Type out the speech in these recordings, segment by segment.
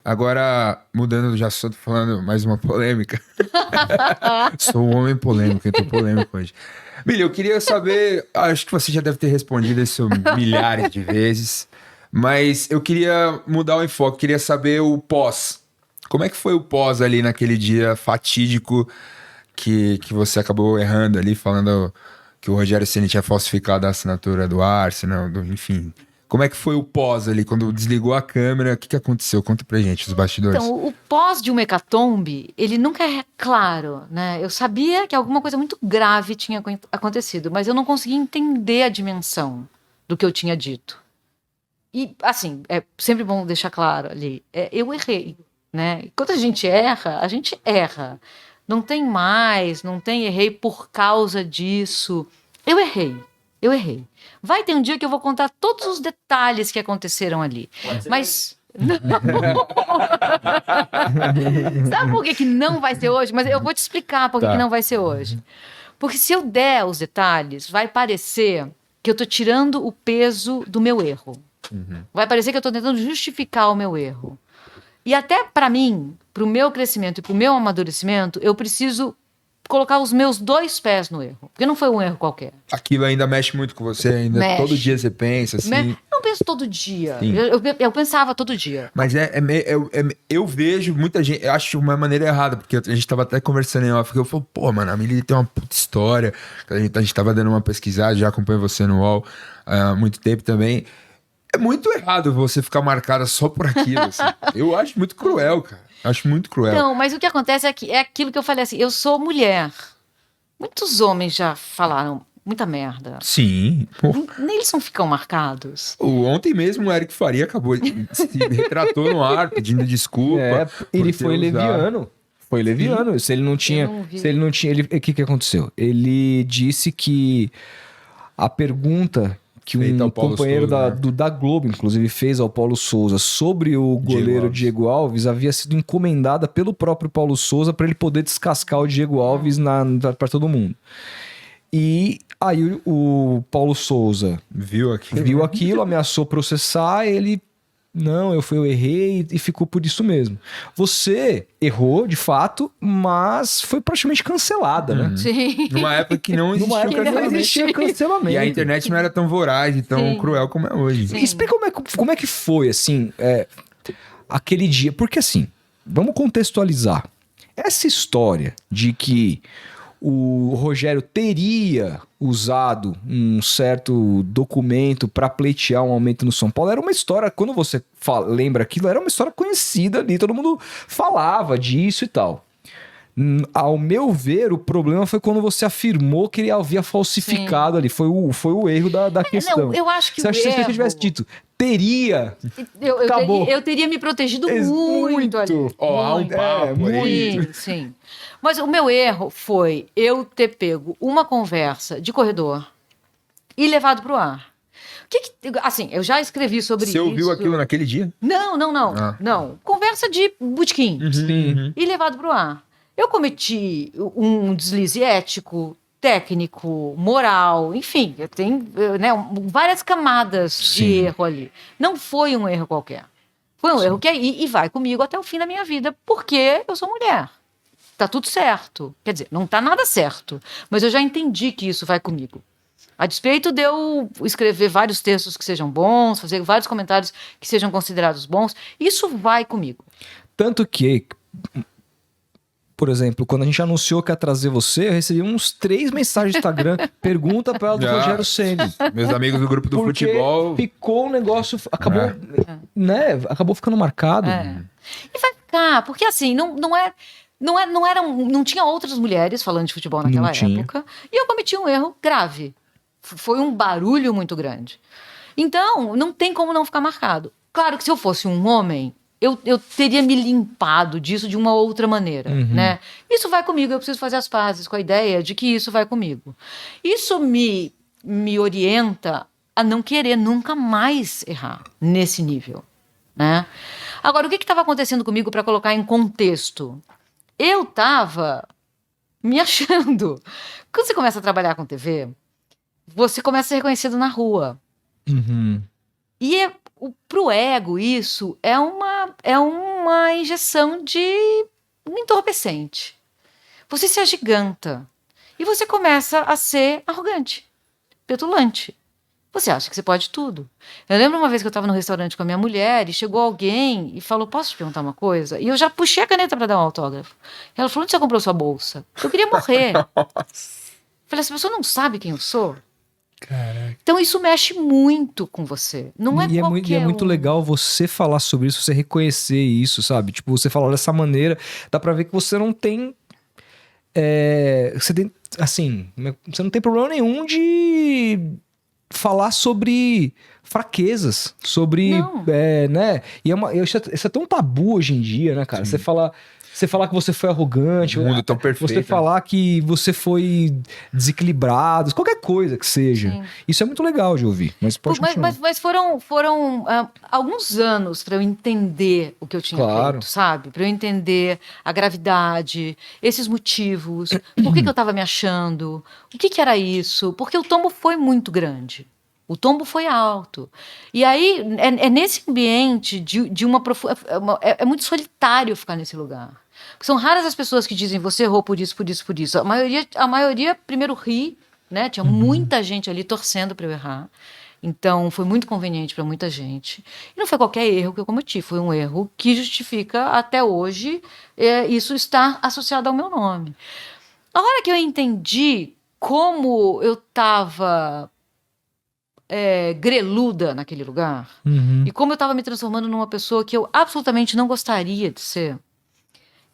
Agora, mudando de assunto, falando mais uma polêmica. Sou um homem polêmico, eu tô polêmico hoje. Milho, eu queria saber, acho que você já deve ter respondido isso milhares de vezes, mas eu queria mudar o enfoque, queria saber o pós. Como é que foi o pós ali naquele dia fatídico que você acabou errando ali, falando que o Rogério Ceni tinha falsificado a assinatura do Arsenal, enfim. Como é que foi o pós ali, quando desligou a câmera, o que aconteceu? Conta pra gente, os bastidores. Então, o pós de uma hecatombe, ele nunca é claro, né? Eu sabia que alguma coisa muito grave tinha acontecido, mas eu não conseguia entender a dimensão do que eu tinha dito. E, assim, é sempre bom deixar claro ali, eu errei, né? E quando a gente erra. Não tem mais, não tem errei por causa disso. Eu errei. Vai ter um dia que eu vou contar todos os detalhes que aconteceram ali. Mas... Sabe por que não vai ser hoje? Mas eu vou te explicar por que não vai ser hoje. Porque se eu der os detalhes, vai parecer que eu tô tirando o peso do meu erro. Vai parecer que eu tô tentando justificar o meu erro. E até para mim, pro meu crescimento e pro meu amadurecimento, eu preciso colocar os meus 2 pés no erro. Porque não foi um erro qualquer. Aquilo ainda mexe muito com você, ainda Mexe. todo dia você pensa assim. Eu não penso todo dia. Sim. Eu pensava todo dia. Mas eu vejo muita gente, eu acho uma maneira errada, porque a gente tava até conversando em off, que eu falo, pô, mano, a Milly tem uma puta história, a gente tava dando uma pesquisada, já acompanho você no UOL há muito tempo também. É muito errado você ficar marcada só por aquilo, assim. Eu acho muito cruel, cara. Acho muito cruel. Não, mas o que acontece é que é aquilo que eu falei assim, eu sou mulher. Muitos homens já falaram muita merda. Sim. Pô. Nem eles não ficam marcados. Ontem mesmo o Eric Faria acabou se retratou no ar, pedindo desculpa. Ele foi leviano. Foi leviano. Sim. Se ele não tinha. O que aconteceu? Ele disse que a pergunta que um companheiro da Globo, inclusive, fez ao Paulo Souza sobre o goleiro Diego Alves havia sido encomendada pelo próprio Paulo Souza para ele poder descascar o Diego Alves para todo mundo. E aí o Paulo Souza viu aquilo, ameaçou processar, ele... Não, eu errei e ficou por isso mesmo. Você errou, de fato, mas foi praticamente cancelada, né? Sim. Numa época que não existia cancelamento. E a internet não era tão voraz e tão cruel como é hoje. Sim. Explica como é que foi, assim, aquele dia. Porque, assim, vamos contextualizar. Essa história de que o Rogério teria usado um certo documento para pleitear um aumento no São Paulo era uma história, quando você lembra aquilo, era uma história conhecida ali, todo mundo falava disso e tal. Ao meu ver, o problema foi quando você afirmou que ele havia falsificado ali. Foi o erro da questão. Não, eu acho que se você tivesse dito, teria... Eu teria me protegido muito ali. Há um papo aí. Sim. Mas o meu erro foi eu ter pego uma conversa de corredor e levado pro ar. Assim, eu já escrevi sobre isso. Você ouviu aquilo naquele dia? Não. Não. Conversa de botequim. E levado pro ar. Eu cometi um deslize ético, técnico, moral, enfim, tem várias camadas de erro ali. Não foi um erro qualquer. Foi um erro que vai comigo até o fim da minha vida, porque eu sou mulher. Tá tudo certo. Quer dizer, não tá nada certo, mas eu já entendi que isso vai comigo. A despeito de eu escrever vários textos que sejam bons, fazer vários comentários que sejam considerados bons, isso vai comigo. Tanto que... Por exemplo, quando a gente anunciou que ia trazer você, eu recebi uns 3 mensagens no Instagram, pergunta pra ela do Rogério Ceni. Meus amigos do grupo do futebol. Ficou um negócio, acabou ficando marcado. E vai ficar, porque assim, não tinha outras mulheres falando de futebol naquela época, e eu cometi um erro grave. Foi um barulho muito grande. Então, não tem como não ficar marcado. Claro que se eu fosse um homem, eu teria me limpado disso de uma outra maneira, né? Isso vai comigo, eu preciso fazer as pazes com a ideia de que isso vai comigo. Isso me orienta a não querer nunca mais errar nesse nível, né? Agora, o que estava acontecendo comigo para colocar em contexto? Eu estava me achando. Quando você começa a trabalhar com TV, você começa a ser reconhecido na rua. E pro ego, isso é uma injeção de um entorpecente. Você se agiganta e você começa a ser arrogante, petulante. Você acha que você pode tudo. Eu lembro uma vez que eu estava no restaurante com a minha mulher e chegou alguém e falou, posso te perguntar uma coisa? E eu já puxei a caneta para dar um autógrafo. Ela falou, onde você comprou sua bolsa? Eu queria morrer. Falei, essa pessoa não sabe quem eu sou? Caraca. Então isso mexe muito com você. Não é qualquer E é muito um. legal você falar sobre isso, você reconhecer isso, sabe? Tipo, você falar dessa maneira, dá pra ver que você não tem... você tem, assim, você não tem problema nenhum de falar sobre fraquezas, sobre, né? E isso é tão tabu hoje em dia, né, cara? Você falar que você foi arrogante, O mundo tão perfeito, você falar que você foi desequilibrado, qualquer coisa que seja. Sim. Isso é muito legal de ouvir, mas pode continuar. Mas foram alguns anos para eu entender o que eu tinha feito, sabe? Para eu entender a gravidade, esses motivos, por que eu estava me achando, o que era isso, porque o tombo foi muito grande. O tombo foi alto. E aí, é nesse ambiente de uma profundidade. É muito solitário ficar nesse lugar. Porque são raras as pessoas que dizem, você errou por isso, por isso, por isso. A maioria primeiro ri, né? Tinha muita gente ali torcendo para eu errar. Então, foi muito conveniente para muita gente. E não foi qualquer erro que eu cometi, foi um erro que justifica, até hoje, isso estar associado ao meu nome. A hora que eu entendi como eu estava greluda naquele lugar, e como eu estava me transformando numa pessoa que eu absolutamente não gostaria de ser,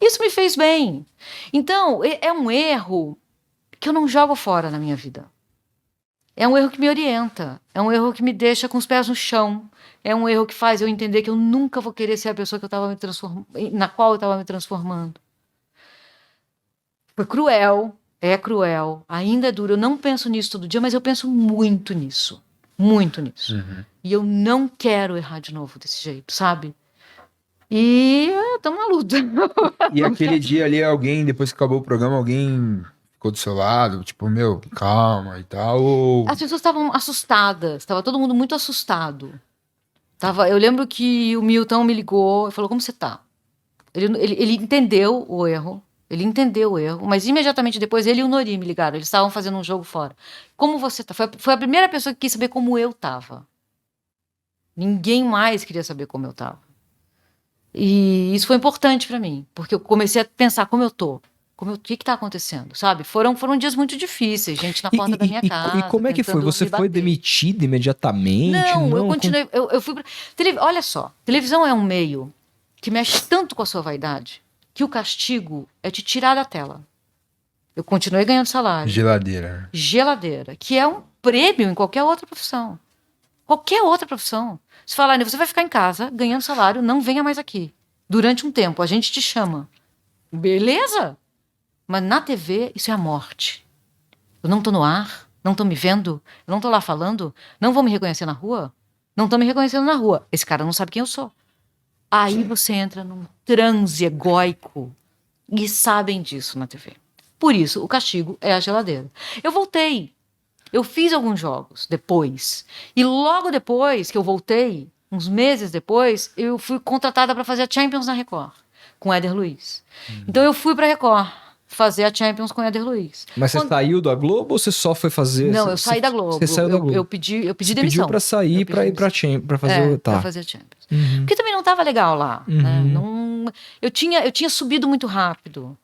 isso me fez bem. Então, é um erro que eu não jogo fora na minha vida. É um erro que me orienta, é um erro que me deixa com os pés no chão, é um erro que faz eu entender que eu nunca vou querer ser a pessoa que eu estava na qual eu estava me transformando. Foi cruel, é cruel, ainda é duro. Eu não penso nisso todo dia, mas eu penso muito nisso. Muito nisso. E eu não quero errar de novo desse jeito, sabe? E estamos na luta. E aquele dia ali, depois que acabou o programa, alguém ficou do seu lado, tipo, meu, calma e tal? Ou... As pessoas estavam assustadas, estava todo mundo muito assustado. Eu lembro que o Milton me ligou e falou, como você tá? Ele entendeu o erro. Ele entendeu o erro, mas imediatamente depois ele e o Nori me ligaram. Eles estavam fazendo um jogo fora. Como você tá? Foi a primeira pessoa que quis saber como eu tava. Ninguém mais queria saber como eu tava. E isso foi importante pra mim, porque eu comecei a pensar como eu tô. O que tá acontecendo, sabe? Foram dias muito difíceis, gente na porta da minha casa. E como é que foi? Você foi demitida imediatamente? Não, eu continuei. Eu fui olha só, televisão é um meio que mexe tanto com a sua vaidade que o castigo é te tirar da tela. Eu continuei ganhando salário. Geladeira, que é um prêmio em qualquer outra profissão. Qualquer outra profissão. Se falar, você vai ficar em casa ganhando salário, não venha mais aqui. Durante um tempo, a gente te chama. Beleza? Mas na TV, isso é a morte. Eu não tô no ar, não tô me vendo, eu não tô lá falando, não vão me reconhecer na rua, não tô me reconhecendo na rua. Esse cara não sabe quem eu sou. Aí você entra num transe egóico e sabem disso na TV. Por isso, o castigo é a geladeira. Eu voltei. Eu fiz alguns jogos depois. E logo depois que eu voltei, uns meses depois, eu fui contratada para fazer a Champions na Record, com Éder Luiz. Então eu fui para Record fazer a Champions com Éder Luiz. Mas você saiu da Globo ou você só foi fazer... Não, eu saí da Globo. Você saiu da Globo. Eu pedi demissão. Pediu pra sair pra ir pra fazer... Pra fazer a Champions. Porque também não tava legal lá. Né? Não, eu tinha subido muito rápido.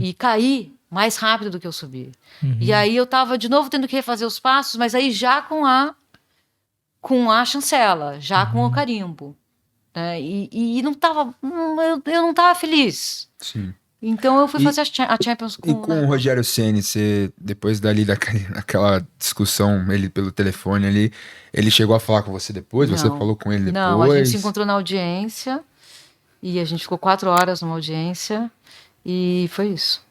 E caí mais rápido do que eu subi. E aí eu tava de novo tendo que refazer os passos, mas aí já com a chancela, já com o carimbo. Né? E não tava... Eu não tava feliz. Sim. Então eu fui fazer a Champions com... E com o Rogério Ceni, você, depois dali daquela discussão, ele pelo telefone ali, ele chegou a falar com você depois? Não, você falou com ele depois? Não, a gente se encontrou na audiência e a gente ficou 4 horas numa audiência e foi isso.